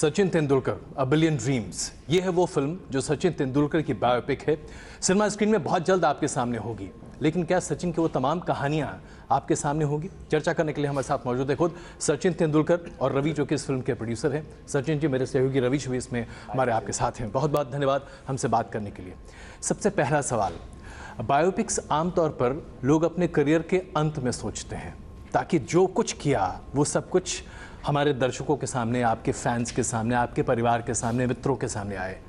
Sachin Tendulkar a billion dreams, ये है वो फिल्म जो सचिन तेंदुलकर की बायोपिक है। सिनेमा स्क्रीन में बहुत जल्द आपके सामने होगी, लेकिन क्या सचिन की वो तमाम कहानियां आपके सामने होंगी? चर्चा करने के लिए हमारे साथ मौजूद है खुद सचिन तेंदुलकर और रवि, जो कि इस फिल्म के प्रोड्यूसर हैं। सचिन जी, मेरे सहयोगी रवि भी इसमें हमारे आपके साथ हैं। बहुत बहुत धन्यवाद हमसे बात करने के लिए। सबसे पहला सवाल, बायोपिक्स आमतौर पर लोग अपने करियर के अंत में सोचते हैं, ताकि जो कुछ किया वो सब कुछ हमारे दर्शकों के सामने, आपके फैंस के सामने, आपके परिवार के सामने, मित्रों के सामने आए।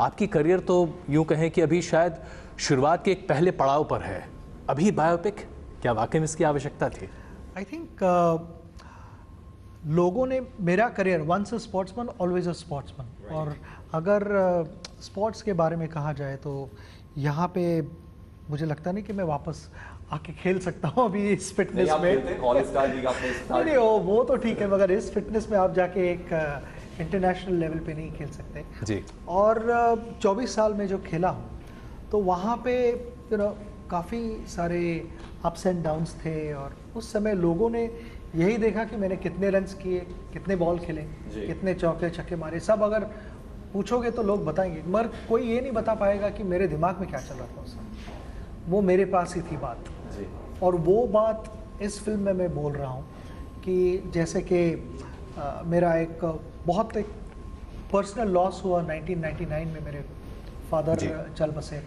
आपकी करियर तो यूं कहें कि अभी शायद शुरुआत के एक पहले पड़ाव पर है। अभी बायोपिक, क्या वाकई में इसकी आवश्यकता थी? आई थिंक लोगों ने मेरा career, once a sportsman always a sportsman, और अगर स्पोर्ट्स के बारे में कहा जाए तो यहाँ पे मुझे लगता नहीं कि मैं वापस आके खेल सकता हूँ अभी इस फिटनेस में। नहीं, वो तो ठीक है, मगर इस फिटनेस में आप जाके एक इंटरनेशनल लेवल पे नहीं खेल सकते जी। और 24 साल में जो खेला हूँ तो वहाँ पे काफ़ी सारे अप्स एंड डाउन्स थे, और उस समय लोगों ने यही देखा कि मैंने कितने रन्स किए, कितने बॉल खेले, कितने चौके छक्के मारे। सब अगर पूछोगे तो लोग बताएंगे, मगर कोई ये नहीं बता पाएगा कि मेरे दिमाग में क्या चल रहा था उस समय। वो मेरे पास ही थी बात जी। और वो बात इस फिल्म में मैं बोल रहा हूँ कि जैसे कि मेरा एक बहुत एक पर्सनल लॉस हुआ 1999 में, मेरे फादर चल बसे।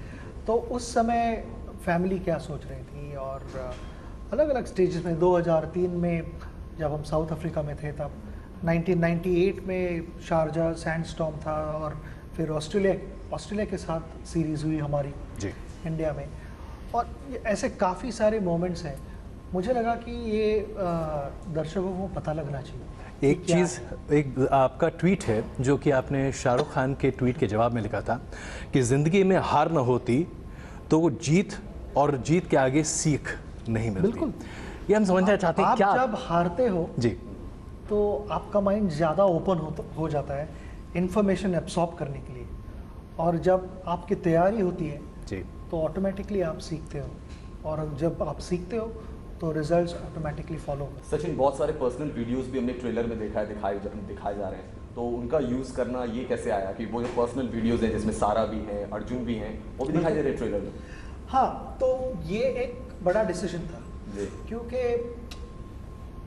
तो उस समय फैमिली क्या सोच रही थी, और अलग अलग स्टेजेस में 2003 में जब हम साउथ अफ्रीका में थे, तब 1998 में शारजा सैंडस्टॉर्म था, और फिर ऑस्ट्रेलिया के साथ सीरीज़ हुई हमारी जी इंडिया में। और ऐसे काफ़ी सारे मोमेंट्स हैं। मुझे लगा कि ये दर्शकों को पता लगना चाहिए। एक चीज़, एक आपका ट्वीट है जो कि आपने शाहरुख खान के ट्वीट के जवाब में लिखा था कि ज़िंदगी में हार न होती तो वो जीत, और जीत के आगे सीख नहीं मिलती। बिल्कुल, ये हम समझना चाहते हैं। क्या जब हारते हो जी तो आपका माइंड ज़्यादा ओपन हो जाता है इन्फॉर्मेशन एब्सॉर्ब करने के लिए, और जब आपकी तैयारी होती है जी तो ऑटोमेटिकली आप सीखते हो, और जब आप सीखते हो तो रिजल्ट्स ऑटोमेटिकली फॉलो होते हैं। सचिन, बहुत सारे पर्सनल वीडियोस भी हमने ट्रेलर में दिखाए जा रहे हैं, तो उनका यूज़ करना ये कैसे आया कि वो जो पर्सनल वीडियोस हैं जिसमें सारा भी हैं, अर्जुन भी हैं, वो भी दिखाई दे रहे हैं ट्रेलर में? हाँ, तो ये एक बड़ा डिसीजन था क्योंकि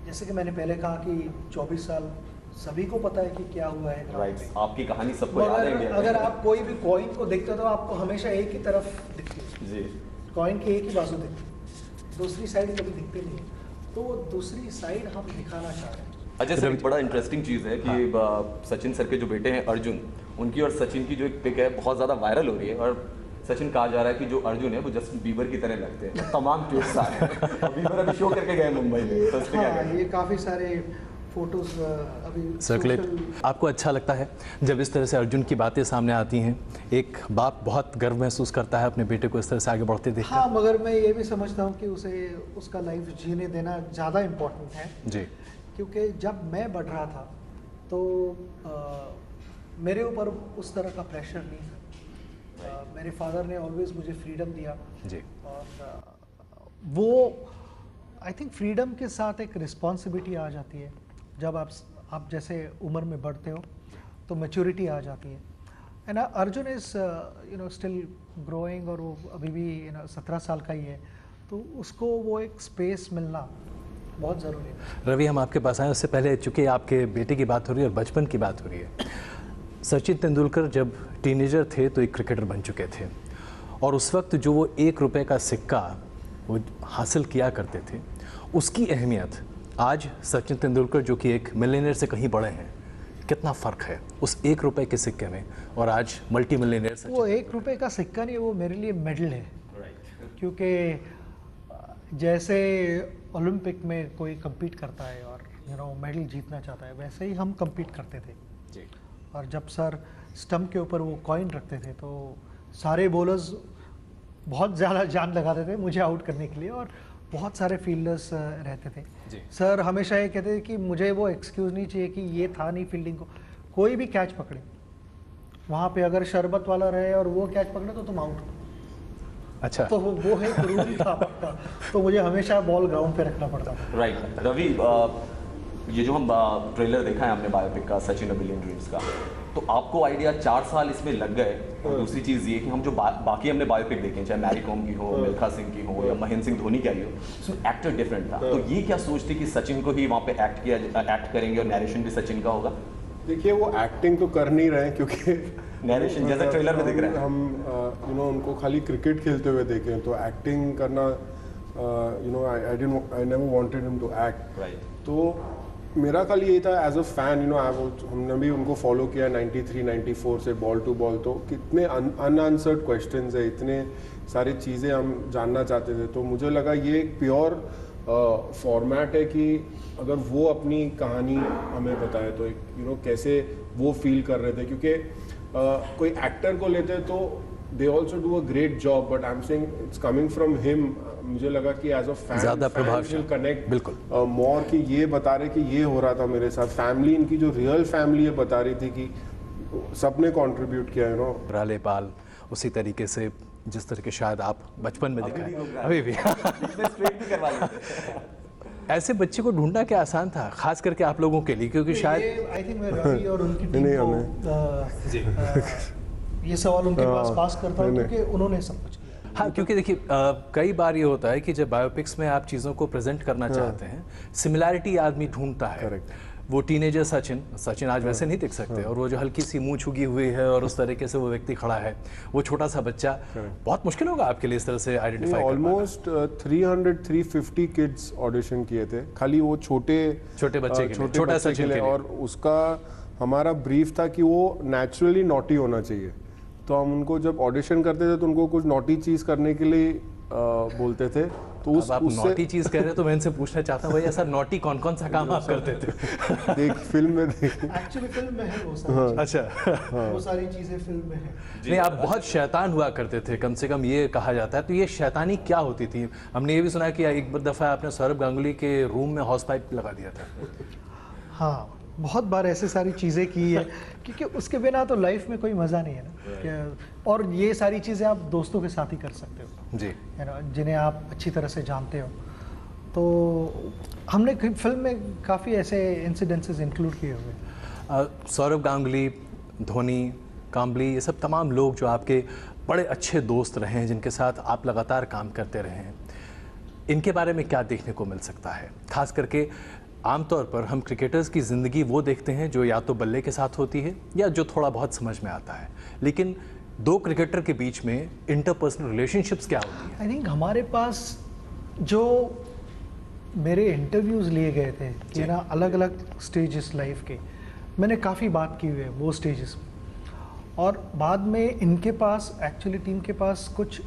जैसे कि मैंने पहले कहा कि 24 साल सभी को पता है कि क्या हुआ है। राइट, आपकी कहानी सबको याद है। अगर आप कोई भी कॉइन को देखते हो तो आपको हमेशा एक ही तरफ दिखती है जी, कॉइन की एक ही बाजू दिखती है, दूसरी साइड कभी दिखती नहीं है। तो वो दूसरी साइड हम दिखाना चाह रहे हैं। अच्छा सर, एक बड़ा इंटरेस्टिंग चीज़ है कि सचिन सर के जो बेटे हैं अर्जुन, उनकी और सचिन की जो एक पिक है बहुत ज़्यादा वायरल हो रही है, और सचिन कहा जा रहा है कि जो अर्जुन है वो जस्टिन बीबर की तरह लगते हैं। तमाम ट्वीट्स आ रहे हैं, बीबर अभी शो करके गए मुंबई में, तो ये काफ़ी सारे फोटोज अभी सर्कुलेट। आपको अच्छा लगता है जब इस तरह से अर्जुन की बातें सामने आती हैं? एक बाप बहुत गर्व महसूस करता है अपने बेटे को इस तरह से आगे बढ़ते देखकर। हाँ, मगर मैं ये भी समझता हूँ कि उसे उसका लाइफ जीने देना ज़्यादा इम्पोर्टेंट है जी, क्योंकि जब मैं बढ़ रहा था तो मेरे ऊपर उस तरह का प्रेशर नहीं था। मेरे फादर ने ऑलवेज मुझे फ्रीडम दिया जी, और वो आई थिंक फ्रीडम के साथ एक रिस्पॉन्सिबिलिटी आ जाती है। जब आप जैसे उम्र में बढ़ते हो तो मैच्योरिटी आ जाती है। And Arjun is still growing, और वो अभी भी 17 साल का ही है, तो उसको वो एक स्पेस मिलना बहुत ज़रूरी है। रवि, हम आपके पास आए उससे पहले, चूँकि आपके बेटे की बात हो रही है और बचपन की बात हो रही है, सचिन तेंदुलकर जब टीनेजर थे तो एक क्रिकेटर बन चुके थे, और उस वक्त जो वो 1 रुपये का सिक्का वो हासिल किया करते थे, उसकी अहमियत आज सचिन तेंदुलकर जो कि एक मिलियनेयर से कहीं बड़े हैं, कितना फ़र्क है उस 1 रुपये के सिक्के में और आज मल्टी मिलियनेयर सचिन? वो 1 रुपये का सिक्का नहीं, वो मेरे लिए मेडल है। क्योंकि जैसे ओलंपिक में कोई कम्पीट करता है और मेडल जीतना चाहता है, वैसे ही हम कम्पीट करते थे जी। और जब सर स्टंप के ऊपर वो कॉइन रखते थे तो सारे बॉलर्स बहुत ज़्यादा जान लगाते थे मुझे आउट करने के लिए, और बहुत सारे फील्डर्स रहते थे जी। सर हमेशा ये कहते थे कि मुझे वो एक्सक्यूज़ नहीं चाहिए कि ये था नहीं फील्डिंग को, कोई भी कैच पकड़े वहाँ पे अगर शरबत वाला रहे और वो कैच पकड़े तो तुम आउट हो। अच्छा, तो वो एक रूल था पक्का, तो मुझे हमेशा बॉल ग्राउंड पे रखना पड़ता था। राइट। रवि, ये जो हम ट्रेलर देखा है हमने बायोपिक का सचिन अ बिलियन ड्रीम्स का, तो आपको आइडिया 4 साल इसमें लग गए। और दूसरी चीज़ ये कि हम जो बाकी हमने बायोपिक देखे, चाहे मैरी कॉम की हो, मिल्खा सिंह की हो या महेंद्र सिंह धोनी की आई हो, उसमें एक्टर डिफरेंट था। तो ये क्या सोच थी कि सचिन को ही वहाँ पे एक्ट करेंगे और नरेशन भी सचिन का होगा? देखिए वो एक्टिंग तो कर नहीं रहे हैं क्योंकि नरेशन जैसा ट्रेलर में दिख रहा है। हम उनको खाली क्रिकेट खेलते हुए देखे हैं, तो एक्टिंग करना I never wanted him to act. Right. तो मेरा खाली यही था एज अ फैन, हमने भी उनको फॉलो किया 93 94 से बॉल टू बॉल, तो कितने अनआंसर्ड क्वेश्चंस है, इतने सारी चीज़ें हम जानना चाहते थे। तो मुझे लगा ये एक प्योर फॉर्मेट है कि अगर वो अपनी कहानी हमें बताए तो एक कैसे वो फील कर रहे थे, क्योंकि कोई एक्टर को लेते तो they also do a great job, but I am saying it's coming from him. मुझे लगा कि एज अ फैन ज़्यादा प्रभावशाली कनेक्ट बिल्कुल मोर कि ये बता रहे कि ये हो रहा था मेरे साथ। फैमिली इनकी जो रियल फैमिली है बता रही थी कि सबने कंट्रीब्यूट किया राले पाल उसी तरीके से जिस तरह के शायद आप बचपन में दिखाए अभी भी ऐसे बच्चे को ढूंढना क्या आसान था, खास करके आप लोगों के लिए, क्योंकि शायद आई थिंक मैं रवि और उनकी टीम नहीं, को ये सवाल उनके पास करता हूँ क्योंकि उन्होंने सब कुछ किया। हाँ, क्योंकि देखिए कई बार ये होता है कि जब बायोपिक्स में आप चीज़ों को प्रेजेंट करना चाहते हैं, सिमिलैरिटी आदमी ढूंढता है। वो टीनेजर सचिन आज वैसे नहीं दिख सकते, और वो जो हल्की सी मुंह छुगी हुई है और उस तरीके से वो व्यक्ति खड़ा है, वो छोटा सा बच्चा, बहुत मुश्किल होगा आपके लिए इस तरह से आइडेंटिफाई करना। ऑलमोस्ट 300-350 किड्स ऑडिशन किए थे, खाली वो छोटे बच्चे के लिए, छोटा बच्चे सचिन के लिए। और उसका हमारा ब्रीफ था कि वो नेचुरली नॉटी होना चाहिए। तो हम उनको जब ऑडिशन करते थे तो उनको कुछ नॉटी चीज़ करने के लिए बोलते थे। तो आप नॉटी चीज कह रहे हैं तो मैं इनसे पूछना चाहता हूँ, भाई ऐसा नॉटी कौन कौन सा काम आप करते थे? देख फिल्म में देख। एक्चुअली फिल्म में है वो सारी अच्छा वो सारी चीजें फिल्म में है। नहीं, आप बहुत शैतान हुआ करते थे, कम से कम ये कहा जाता है। तो ये शैतानी क्या होती थी? हमने ये भी सुना कि एक दफ़ा आपने सौरभ गांगुली के रूम में हॉस पाइप लगा दिया था। हाँ, बहुत बार ऐसे सारी चीज़ें की है क्योंकि उसके बिना तो लाइफ में कोई मज़ा नहीं है ना। और ये सारी चीज़ें आप दोस्तों के साथ ही कर सकते हो जी, है ना, जिन्हें आप अच्छी तरह से जानते हो। तो हमने फिल्म में काफ़ी ऐसे इंसिडेंसेस इंक्लूड किए हुए। सौरभ गांगुली, धोनी, काम्बली, ये सब तमाम लोग जो आपके बड़े अच्छे दोस्त रहे हैं, जिनके साथ आप लगातार काम करते रहे हैं, इनके बारे में क्या देखने को मिल सकता है? खास करके आमतौर पर हम क्रिकेटर्स की ज़िंदगी वो देखते हैं जो या तो बल्ले के साथ होती है या जो थोड़ा बहुत समझ में आता है, लेकिन दो क्रिकेटर के बीच में इंटरपर्सनल रिलेशनशिप्स क्या होती है? आई थिंक हमारे पास जो मेरे इंटरव्यूज़ लिए गए थे कि ना अलग अलग स्टेजेस लाइफ के, मैंने काफ़ी बात की हुई है वो स्टेजेस में। और बाद में इनके पास एक्चुअली टीम के पास कुछ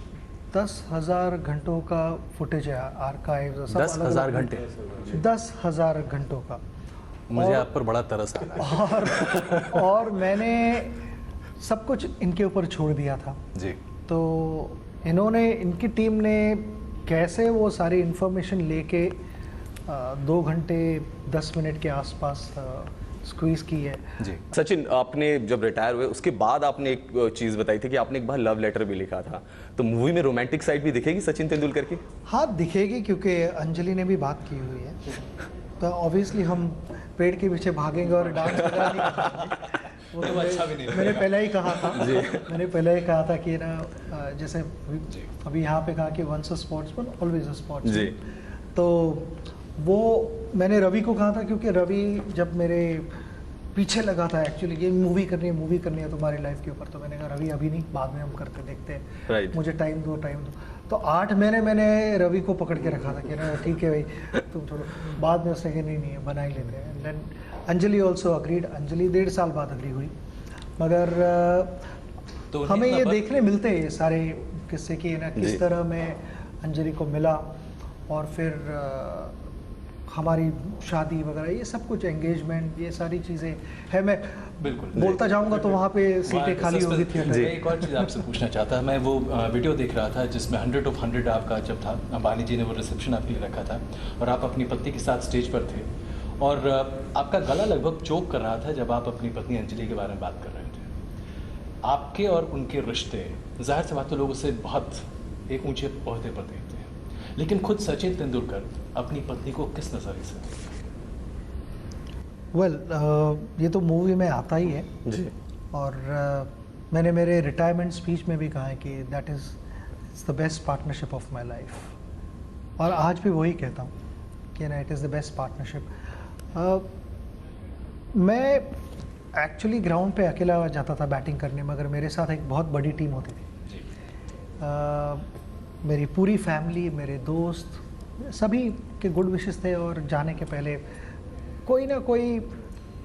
10,000 घंटों का फुटेज है, आर्काइव 10,000 घंटे? 10,000 घंटों का। मुझे आप पर बड़ा तरस आ रहा है। और मैंने सब कुछ इनके ऊपर छोड़ दिया था जी। तो इन्होंने, इनकी टीम ने कैसे वो सारी इन्फॉर्मेशन लेके 2 घंटे 10 मिनट के आसपास स्क्वीज की है जी। सचिन, आपने जब रिटायर हुए उसके बाद आपने एक चीज़ बताई थी कि आपने एक बार लव लेटर भी लिखा था, तो मूवी में रोमांटिक साइड भी दिखेगी सचिन तेंदुलकर की? हाँ दिखेगी, क्योंकि अंजलि ने भी बात की हुई है। तो ऑब्वियसली हम पेड़ के पीछे भागेंगे और डांस वगैरह नहीं करेंगे। वो तो अच्छा भी नहीं, मैंने पहले ही कहा था मैंने पहले ही कहा था कि ना जैसे अभी यहाँ पे कहा कि once a sportsman always a sportsman. तो वो मैंने रवि को कहा था, क्योंकि रवि जब मेरे पीछे लगा था एक्चुअली ये मूवी करनी है तुम्हारी लाइफ के ऊपर, तो मैंने कहा रवि अभी नहीं, बाद में हम करते देखते हैं, मुझे टाइम दो। तो 8 महीने मैंने रवि को पकड़ के रखा था कि ना ठीक है भाई तुम छोड़ो। बाद में उसने कहा नहीं बना ही लेते हैं। Then Anjali also agreed. Anjali 1.5 साल बाद अग्री हुई, मगर तो हमें ये देखने मिलते हैं ये सारे किस्से कि ना किस तरह मैं अंजलि को मिला और फिर हमारी शादी वगैरह, ये सब कुछ एंगेजमेंट, ये सारी चीज़ें है। मैं बिल्कुल बोलता जाऊंगा तो वहाँ पे सीटें खाली होगी थी। एक और चीज़ आपसे पूछना चाहता मैं वो वीडियो देख रहा था जिसमें 100 of 100 आपका जब था, अंबानी जी ने वो रिसेप्शन आपके लिए रखा था और आप अपनी पत्नी के साथ स्टेज पर थे और आपका गला लगभग चोक कर रहा था जब आप अपनी पत्नी अंजलि के बारे में बात कर रहे थे। आपके और उनके रिश्ते, जाहिर सी बात तो लोग उसे बहुत एक ऊंचे ओहदे पर देखते हैं, लेकिन खुद सचिन तेंदुलकर अपनी पत्नी को किस नज़रिए से? वेल ये तो मूवी में आता ही है जी और मैंने मेरे रिटायरमेंट स्पीच में भी कहा है कि that is the best partnership of my life और आज भी वही कहता हूँ कि ना it is the best partnership. मैं एक्चुअली ग्राउंड पे अकेला जाता था बैटिंग करने, मगर मेरे साथ एक बहुत बड़ी टीम होती थी। मेरी पूरी फैमिली, मेरे दोस्त, सभी के गुड विशेस थे और जाने के पहले कोई ना कोई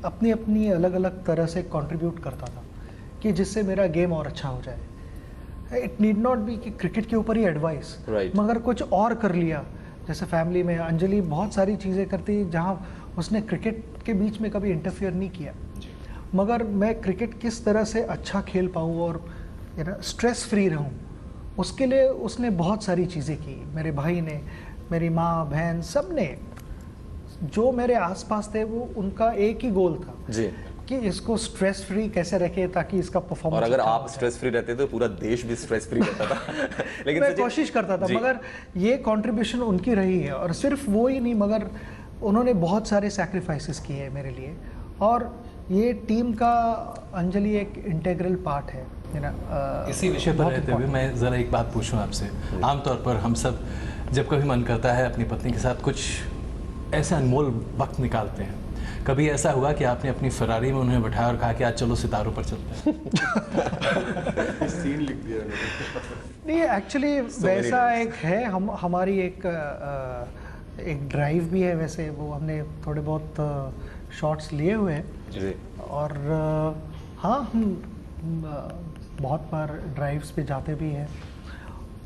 अपनी अपनी अलग अलग तरह से कंट्रीब्यूट करता था कि जिससे मेरा गेम और अच्छा हो जाए। इट नीड नॉट बी कि क्रिकेट के ऊपर ही एडवाइस, Right. मगर कुछ और कर लिया। जैसे फैमिली में अंजलि बहुत सारी चीज़ें करती जहाँ उसने क्रिकेट के बीच में कभी इंटरफियर नहीं किया, मगर मैं क्रिकेट किस तरह से अच्छा खेल पाऊँ और स्ट्रेस फ्री रहूँ, उसके लिए उसने बहुत सारी चीज़ें की। मेरे भाई ने, मेरी माँ बहन, सब ने, जो मेरे आसपास थे, वो उनका एक ही गोल था जी। कि इसको स्ट्रेस फ्री कैसे रखे ताकि इसका परफॉर्मेंस। और अगर आप स्ट्रेस फ्री रहते तो पूरा देश भी स्ट्रेस फ्री रहता था। लेकिन मैं सचिन- कोशिश करता था, जी। मगर ये कंट्रीब्यूशन उनकी रही है और सिर्फ वो ही नहीं, मगर उन्होंने बहुत सारे सैक्रिफाइसेस किए हैं मेरे लिए और ये टीम का अंजलि एक इंटेग्रल पार्ट है इसी विषय पर रहते हुए मैं ज़रा एक बात पूछूं आपसे। आमतौर पर हम सब जब कभी मन करता है अपनी पत्नी के साथ कुछ ऐसे अनमोल वक्त निकालते हैं, कभी ऐसा हुआ कि आपने अपनी फरारी में उन्हें बैठाया और कहा कि आज चलो सितारों पर चलते हैं? सीन लिख दिया उन्होंने। नहीं, एक्चुअली वैसा एक है, हमारी एक ड्राइव भी है। वैसे वो हमने थोड़े बहुत शॉट्स लिए हुए हैं जी और हाँ, हम बहुत बार ड्राइव्स पे जाते भी हैं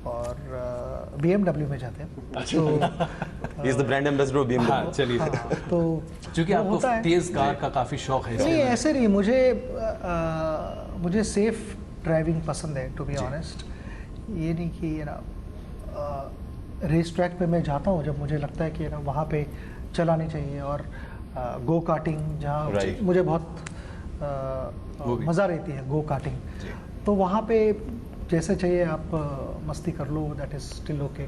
और BMW में जाते हैं। तो he is the brand ambassador of BMW। हाँ, चलिए। हाँ, तो क्योंकि वो आपको होता है। तेज कार का काफ़ी शौक है, नहीं, इसलिए ऐसे नहीं, मुझे सेफ ड्राइविंग पसंद है, टू बी ऑनेस्ट। ये नहीं कि रेस ट्रैक पे मैं जाता हूँ जब मुझे लगता है कि वहाँ पे चलानी चाहिए, और गो कार्टिंग जहाँ Right. मुझे बहुत वो भी। मज़ा रहती है गो कार्टिंग, तो वहाँ पे जैसे चाहिए आप मस्ती कर लो, that is still okay,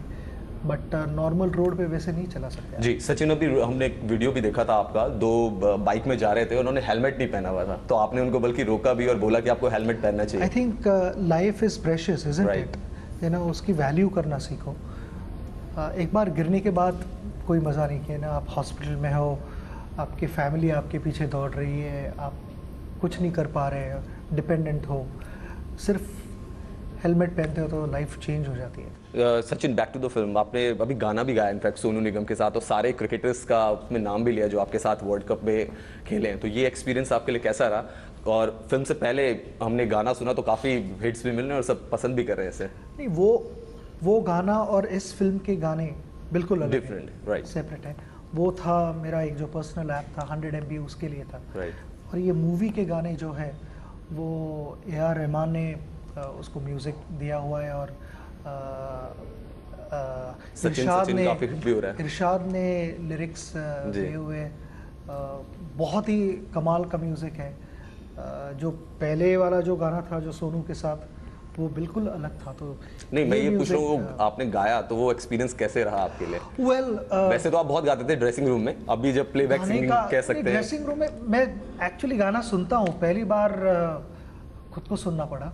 but normal road पे वैसे नहीं चला सकते। जी सचिन, अभी हमने एक वीडियो भी देखा था आपका, दो बाइक में जा रहे थे, उन्होंने हेलमेट नहीं पहना हुआ था, तो आपने उनको बल्कि रोका भी और बोला कि आपको हेलमेट पहनना आई चाहिए। Think life is precious, isn't Right. It? उसकी वैल्यू करना सीखो। एक बार गिरने के बाद कोई मज़ा नहीं किया ना, आप हॉस्पिटल में हो, आपकी फैमिली आपके पीछे दौड़ रही है, आप कुछ नहीं कर पा रहे हो, डिपेंडेंट हो, सिर्फ हेलमेट पहनते हो तो लाइफ चेंज हो जाती है। Sachin, back to the film, आपने अभी गाना भी गाया इनफैक्ट सोनू निगम के साथ, और सारे क्रिकेटर्स का उसमें नाम भी लिया जो आपके साथ वर्ल्ड कप में खेले हैं, तो ये एक्सपीरियंस आपके लिए कैसा रहा? और फिल्म से पहले हमने गाना सुना तो काफ़ी हिट्स भी मिल रहे हैं और सब पसंद भी कर रहे हैं इसे। नहीं, वो गाना और इस फिल्म के गाने बिल्कुल अलग Different, right. सेपरेट है। वो था मेरा एक जो पर्सनल ऐप था 100 MB, उसके लिए था। राइट। और ये मूवी के गाने जो है वो AR रहमान ने उसको म्यूज़िक दिया हुआ है, और सचिन काफी हिट भी हो रहा है। इरशाद ने लिरिक्स जी। दिए हुए, बहुत ही कमाल का म्यूज़िक है। जो पहले वाला जो गाना था जो सोनू के साथ, वो बिल्कुल अलग था। तो नहीं, मैं ये पूछ रहा हूँ, music, वो आपने गाया तो वो एक्सपीरियंस कैसे रहा आपके लिए? well, वैसे तो आप बहुत गाते थे ड्रेसिंग रूम में, अभी जब प्लेबैक गाने सिंगिंग का कह सकते हैं। ड्रेसिंग रूम में मैं एक्चुअली गाना सुनता हूँ, पहली बार खुद को सुनना पड़ा।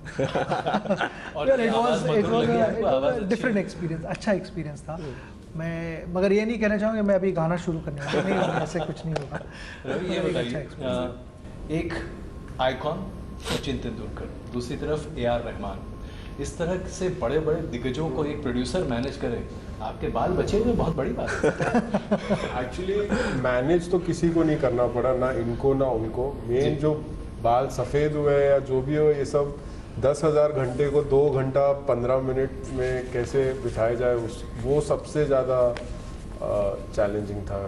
डिफरेंट एक्सपीरियंस, अच्छा एक्सपीरियंस था। मैं मगर ये नहीं कहना चाहूँगा मैं अभी गाना शुरू करने वाला हूँ, नहीं, ऐसे कुछ नहीं होगा। रवि, ये एक अच्छा बताइए, experience। एक आइकॉन सचिन तेंदुलकर, दूसरी तरफ AR रहमान, इस तरह से बड़े बड़े दिग्गजों को एक प्रोड्यूसर मैनेज करे, आपके बाल बचे हुए बहुत बड़ी बात है। एक्चुअली मैनेज तो किसी को नहीं करना पड़ा, ना इनको ना उनको। मेन जो बाल सफ़ेद हुए या जो भी हो, ये सब 10,000 घंटे को 2 घंटा 15 मिनट में कैसे बिठाया जाए, वो सबसे ज़्यादा चैलेंजिंग था।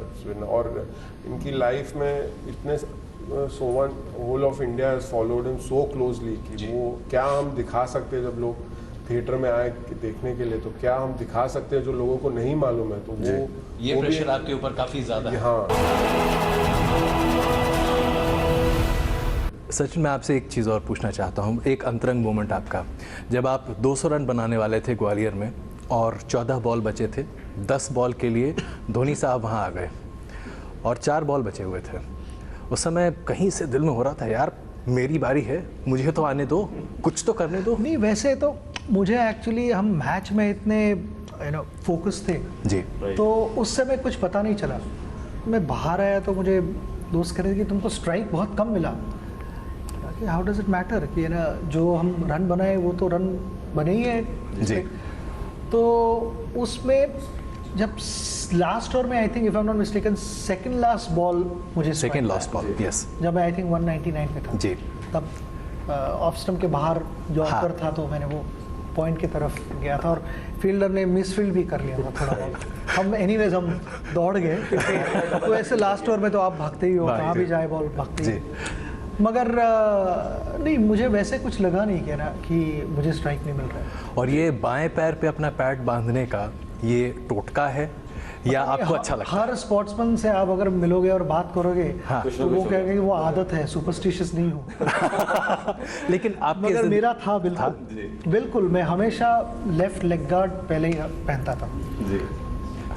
और इनकी लाइफ में इतने सोवन whole of India has followed him so closely कि वो क्या हम दिखा सकते हैं जब लोग थिएटर में आए देखने के लिए, तो क्या हम दिखा सकते हैं जो लोगों को नहीं मालूम है, तो ये वो प्रेशर आपके ऊपर काफ़ी ज़्यादा है। हाँ। सचिन, मैं आपसे एक चीज़ और पूछना चाहता हूँ, एक अंतरंग मोमेंट आपका, जब आप 200 रन बनाने वाले थे ग्वालियर में और 14 बॉल बचे थे, 10 बॉल के लिए धोनी साहब वहाँ आ गए और 4 बॉल बचे हुए थे। उस समय कहीं से दिल में हो रहा था यार मेरी बारी है, मुझे तो आने दो, कुछ तो करने दो? नहीं, वैसे तो मुझे एक्चुअली हम मैच में इतने फोकस थे जी। तो उस समय कुछ पता नहीं चला। मैं बाहर आया तो मुझे दोस्त कह रहे थे कि तुमको स्ट्राइक बहुत कम मिला। हाउ डज इट मैटर कि ना जो हम रन बनाए वो तो रन बने ही है जी। तो उसमें जब लास्ट ओवर में I think if I am not mistaken second last ball मुझे सेकंड लास्ट बॉल, यस। जब आई थिंक 199 पे था जी। तब ऑफ स्टंप के बाहर जो हाँ। ऑफर था तो मैंने वो पॉइंट की तरफ गया था और फील्डर ने मिसफील्ड भी कर लिया था थोड़ा बहुत। हम एनीवेज हम दौड़ गए तो ऐसे लास्ट ओवर में तो आप भागते ही हो, कहाँ भी जाए बॉल भागते ही। मगर नहीं, मुझे वैसे कुछ लगा नहीं कि ना कि मुझे स्ट्राइक नहीं मिल रहा है। और ये बाएं पैर पे अपना पैड बांधने का ये टोटका है या आपको अच्छा लगता है? हर स्पोर्ट्समैन से आप अगर मिलोगे और बात करोगे हाँ। तो वो कहेंगे कि वो आदत है, सुपरस्टिशियस नहीं हूँ। लेकिन आपके मगर मेरा था बिल्कुल मैं हमेशा लेफ्ट लेग गार्ड पहले ही पहनता था। जी।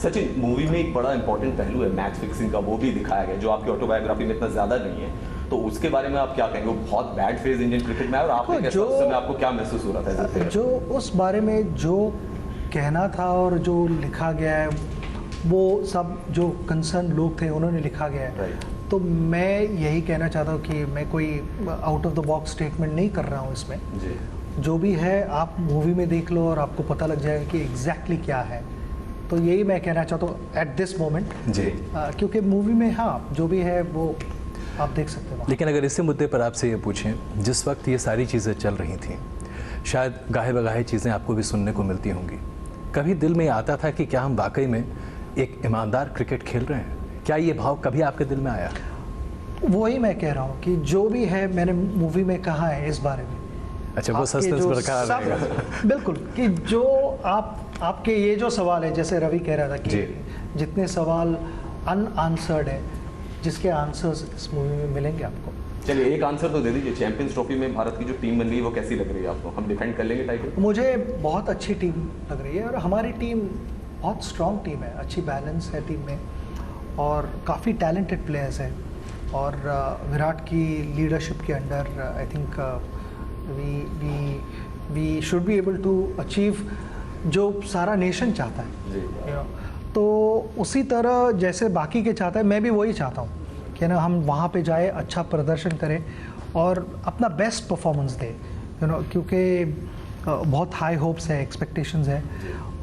सचिन, मूवी में एक बड़ा इंपॉर्टेंट पहलू है मैच फिक्सिंग का, वो भी दिखाया गया जो आपकी ऑटोबायोग्राफी में इतना ज्यादा नहीं है, तो उसके बारे में आप क्या कहेंगे? वो बहुत बैड फेज इंडियन क्रिकेट में है और आपने कैसा उस समय आपको क्या महसूस हो रहा था एज अ जो उस बारे में जो कहना था और जो लिखा गया है वो सब जो कंसर्न लोग थे उन्होंने लिखा गया है। तो मैं यही कहना चाहता हूँ कि मैं कोई out of the box statement नहीं कर रहा हूँ इसमें। जी। जो भी है आप मूवी में देख लो और आपको पता लग जाएगा कि एग्जैक्टली क्या है। तो यही मैं कहना चाहता हूँ एट दिस मोमेंट जी। क्योंकि मूवी में हाँ जो भी है वो आप देख सकते हो। लेकिन अगर इसी मुद्दे पर आपसे ये पूछें, जिस वक्त ये सारी चीज़ें चल रही थीं, शायद गाहे बगाहे चीज़ें आपको भी सुनने को मिलती होंगी, कभी दिल में आता था कि क्या हम वाकई में एक ईमानदार क्रिकेट खेल रहे हैं? क्या ये भाव कभी आपके दिल में आया? वही मैं कह रहा हूँ कि जो भी है मैंने मूवी में कहा है इस बारे में। अच्छा, वो सस्पेंस बरकरार रहेगा। बिल्कुल कि जो आपके ये जो सवाल है, जैसे रवि कह रहा था कि जितने सवाल अनआंसर्ड है, जिसके आंसर्स इस मूवी में मिलेंगे आपको। चलिए एक आंसर तो दे दीजिए, चैंपियंस ट्रॉफी में भारत की जो टीम बन रही है वो कैसी लग रही है आपको? हम डिफेंड कर लेंगे टाइटल? मुझे बहुत अच्छी टीम लग रही है और हमारी टीम बहुत स्ट्रॉन्ग टीम है, अच्छी बैलेंस है टीम में और काफ़ी टैलेंटेड प्लेयर्स हैं और विराट की लीडरशिप के under I think we should be able to achieve जो सारा नेशन चाहता है। you know, तो उसी तरह जैसे बाकी के चाहता है मैं भी वही चाहता हूँ कि ना हम वहाँ पे जाए, अच्छा प्रदर्शन करें और अपना बेस्ट परफॉर्मेंस दें, यू नो, क्योंकि बहुत हाई होप्स है, एक्सपेक्टेशंस है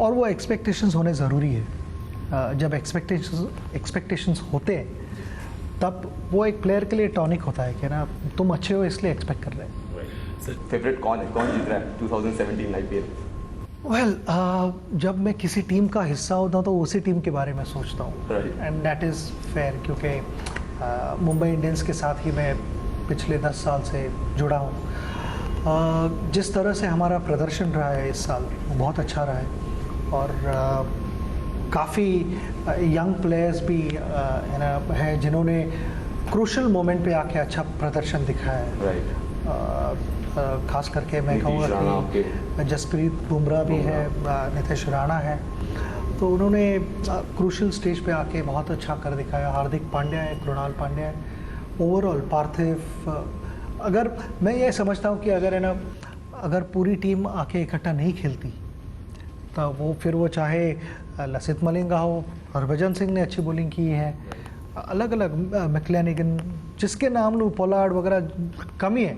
और वो एक्सपेक्टेशंस होने ज़रूरी है। जब एक्सपेक्टेशंस होते हैं तब वो एक प्लेयर के लिए टॉनिक होता है कि ना तुम अच्छे हो इसलिए एक्सपेक्ट कर रहे हैं। फेवरेट कौन है, कौन जीत रहा है 2017 आईपीएल? वेल जब मैं किसी टीम का हिस्सा होता हूँ तो उसी टीम के बारे में सोचता हूँ एंड दैट इज़ फेयर, क्योंकि मुंबई इंडियंस के साथ ही मैं पिछले 10 साल से जुड़ा हूँ। जिस तरह से हमारा प्रदर्शन रहा है इस साल वो बहुत अच्छा रहा है और काफ़ी यंग प्लेयर्स भी हैं जिन्होंने क्रूशल मोमेंट पे आके अच्छा प्रदर्शन दिखाया है। खास करके मैं कहूँगा कि जसप्रीत बुमराह भी है, नीतीश राणा है, तो उन्होंने क्रूशल स्टेज पे आके बहुत अच्छा कर दिखाया। हार्दिक पांड्या है, कृणाल पांड्या है, ओवरऑल पार्थिव। अगर मैं ये समझता हूँ कि अगर है ना अगर पूरी टीम आके इकट्ठा नहीं खेलती तो वो फिर वो चाहे लसित मलिंगा हो, हरभजन सिंह ने अच्छी बॉलिंग की है, अलग अलग मैक्लेनिगन जिसके नाम लो, पोलार्ड वगैरह कमी है,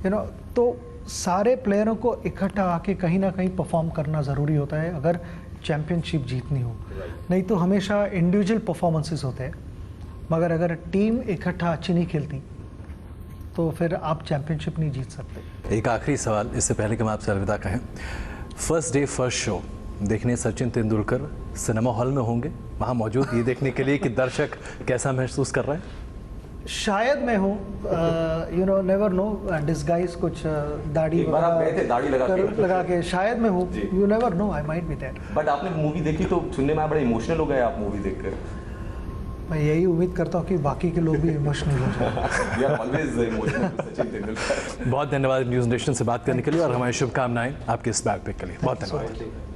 यू नो, तो सारे प्लेयरों को इकट्ठा आके कहीं ना कहीं परफॉर्म करना ज़रूरी होता है अगर चैम्पियनशिप जीतनी हो। नहीं तो हमेशा इंडिविजुअल परफॉर्मेंसेस होते हैं, मगर अगर टीम इकट्ठा अच्छी नहीं खेलती तो फिर आप चैम्पियनशिप नहीं जीत सकते। एक आखिरी सवाल इससे पहले कि हम आपसे अलविदा कहें, फर्स्ट डे फर्स्ट शो देखने सचिन तेंदुलकर सिनेमा हॉल में होंगे, वहाँ मौजूद ये देखने के लिए कि दर्शक कैसा महसूस कर रहे हैं? शायद मैं हूँ, you know, never know, disguise कुछ दाढ़ी लगा के शायद मैं हूँ, you never know, I might be that. But आपने मूवी देखी तो सुनने में बड़े इमोशनल हो गए आप मूवी देखकर। मैं यही उम्मीद करता हूँ कि बाकी के लोग भी इमोशनल हो जाए। बहुत धन्यवाद न्यूज़ नेशन से बात करने के लिए और हमारी शुभकामनाएं आपके इस बैक पिक के लिए। बहुत धन्यवाद।